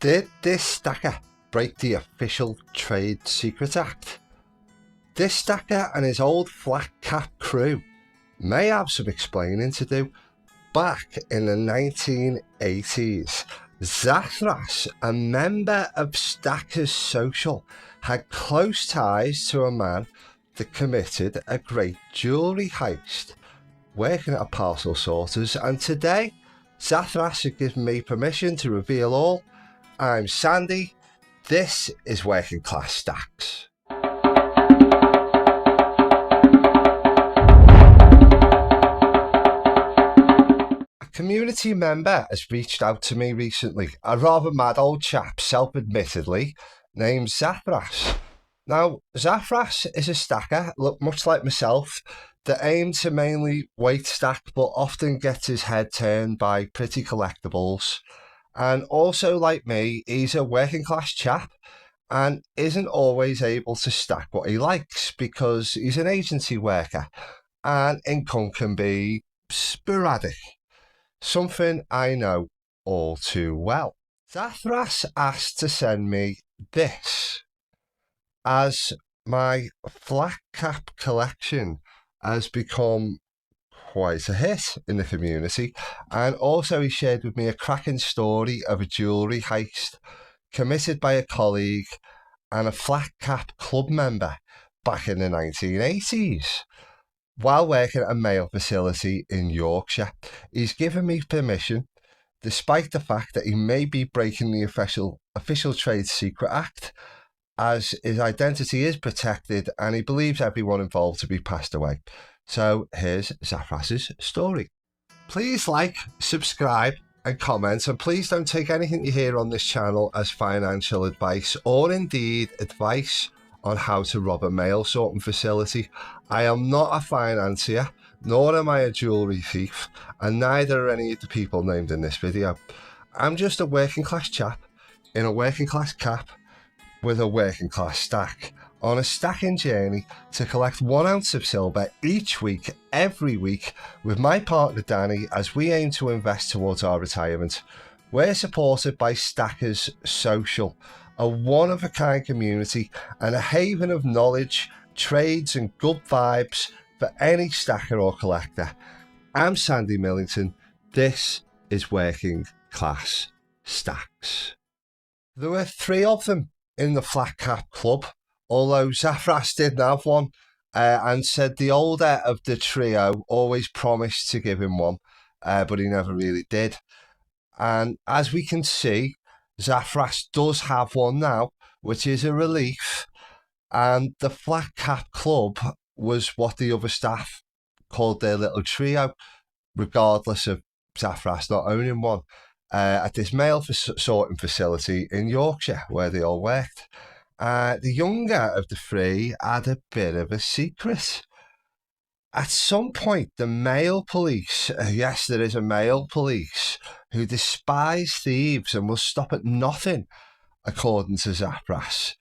Did this stacker break the official Trade Secret Act? This stacker and his old flat cap crew may have some explaining to do. Back in the 1980s, Zathras, a member of Stackers Social, had close ties to a man that committed a great jewellery heist, working at a parcel sorters, and today Zathras has given me permission to reveal all. I'm Sandy, this is Working Class Stacks. A community member has reached out to me recently, a rather mad old chap, self-admittedly, named Zathras. Now, Zathras is a stacker, much like myself, that aims to mainly weight stack but often gets his head turned by pretty collectibles. And also, like me, he's a working class chap and isn't always able to stack what he likes because he's an agency worker and income can be sporadic. Something I know all too well. Zathras asked to send me this, as my flat cap collection has become quite a hit in the community, and also he shared with me a cracking story of a jewellery heist committed by a colleague and a flat cap club member back in the 1980s. While working at a mail facility in Yorkshire, he's given me permission, despite the fact that he may be breaking the official Trade Secret Act, as his identity is protected and he believes everyone involved to be passed away. So here's Zathras' story. Please like, subscribe and comment, and please don't take anything you hear on this channel as financial advice or indeed advice on how to rob a mail sorting facility. I am not a financier, nor am I a jewellery thief, and neither are any of the people named in this video. I'm just a working class chap in a working class cap with a working class stack, on a stacking journey to collect 1 ounce of silver each week, every week, with my partner Danny, as we aim to invest towards our retirement. We're supported by Stackers Social, a one-of-a-kind community and a haven of knowledge, trades and good vibes for any stacker or collector. I'm Sandy Millington, this is Working Class Stacks. There were 3 of them in the Flat Cap Club, although Zathras didn't have one, and said the older of the trio always promised to give him one, but he never really did. And as we can see, Zathras does have one now, which is a relief. And the Flat Cap Club was what the other staff called their little trio, regardless of Zathras not owning one, at this mail sorting facility in Yorkshire where they all worked. The younger of the 3 had a bit of a secret. At some point, the mail police, yes, there is a mail police, who despise thieves and will stop at nothing, according to Zathras,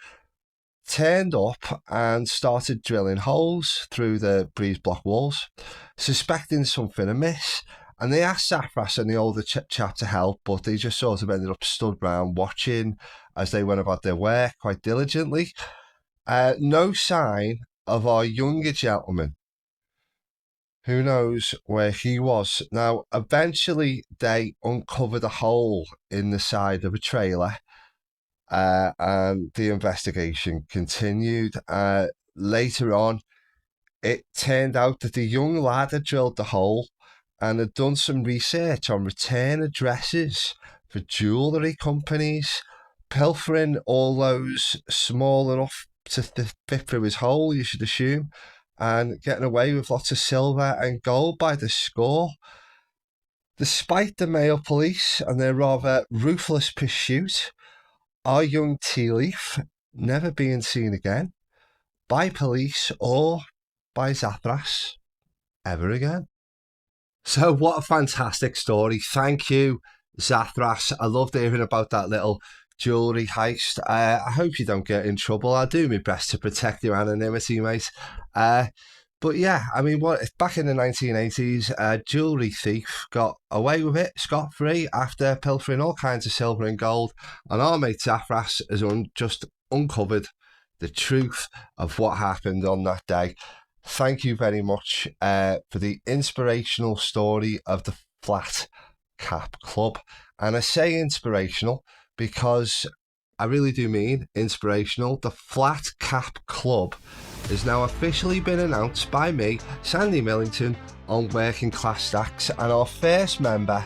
turned up and started drilling holes through the breeze block walls, suspecting something amiss. And they asked Zathras and the older chap to help, but they just sort of ended up stood round watching as they went about their work quite diligently. No sign of our younger gentleman. Who knows where he was? Now, eventually they uncovered a hole in the side of a trailer, and the investigation continued. Later on, it turned out that the young lad had drilled the hole and had done some research on return addresses for jewellery companies, pilfering all those small enough to fit through his hole, you should assume, and getting away with lots of silver and gold by the score. Despite the mail police and their rather ruthless pursuit, our young tea leaf never being seen again by police or by Zathras ever again. So what a fantastic story. Thank you, Zathras. I loved hearing about that little jewellery heist. I hope you don't get in trouble. I'll do my best to protect your anonymity, mate. But yeah, I mean, back in the 1980s, a jewellery thief got away with it scot-free after pilfering all kinds of silver and gold, and our mate Zathras has just uncovered the truth of what happened on that day. Thank you very much for the inspirational story of the Flat Cap Club. And I say inspirational because I really do mean inspirational. The Flat Cap Club has now officially been announced by me, Sandy Millington, on Working Class Stacks, and our first member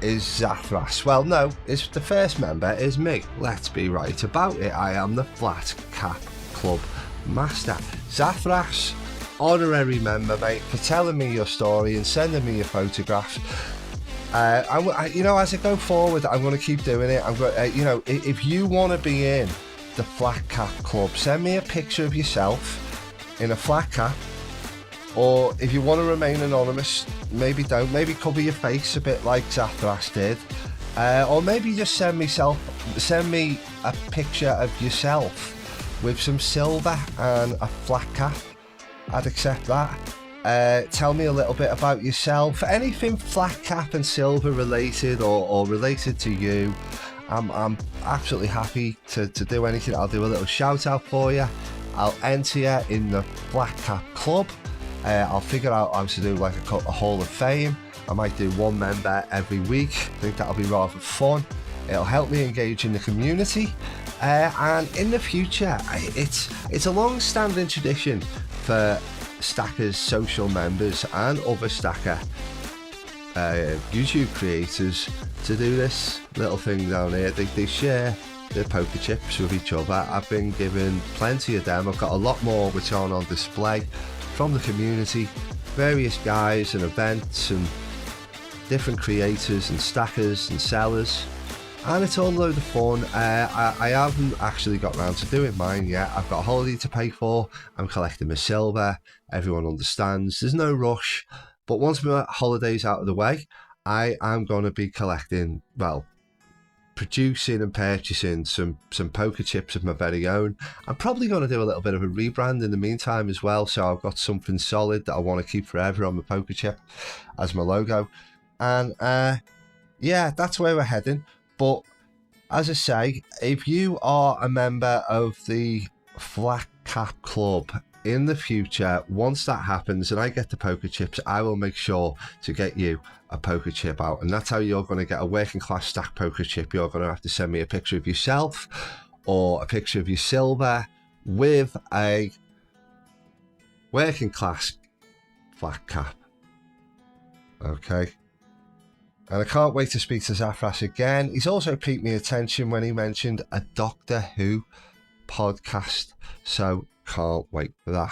is Zathras. Well, no, the first member is me. Let's be right about it. I am the Flat Cap Club master. Zathras, honorary member, mate, for telling me your story and sending me your photographs. As I go forward, I'm going to keep doing it. I'm going, if you want to be in the Flat Cap Club, send me a picture of yourself in a flat cap, or if you want to remain anonymous, maybe don't. Maybe cover your face a bit like Zathras did, or maybe just send me a picture of yourself with some silver and a flat cap. I'd accept that. Tell me a little bit about yourself, anything flat cap and silver related or related to you. I'm absolutely happy to do anything. I'll do a little shout out for you. I'll enter you in the Flat Cap Club. I'll figure out how to do like a Hall of Fame. I might do one member every week. I think that'll be rather fun. It'll help me engage in the community. And in the future, it's a long-standing tradition for Stackers social members and other Stacker YouTube creators to do this little thing down here. They share their poker chips with each other. I've been given plenty of them. I've got a lot more which aren't on display from the community, various guys and events and different creators and stackers and sellers, and it's all a load of fun. I haven't actually got around to doing mine yet. I've got a holiday to pay for. I'm collecting my silver. Everyone understands there's no rush, but once my holiday's out of the way, I am going to be collecting, producing and purchasing some poker chips of my very own. I'm probably going to do a little bit of a rebrand in the meantime as well, so I've got something solid that I want to keep forever on my poker chip as my logo. And that's where we're heading. But as I say, if you are a member of the Flat Cap Club in the future, once that happens and I get the poker chips, I will make sure to get you a poker chip out. And that's how you're going to get a Working Class Stack poker chip. You're going to have to send me a picture of yourself or a picture of your silver with a Working Class Flat Cap. Okay. And I can't wait to speak to Zathras again. He's also piqued my attention when he mentioned a Doctor Who podcast. So can't wait for that.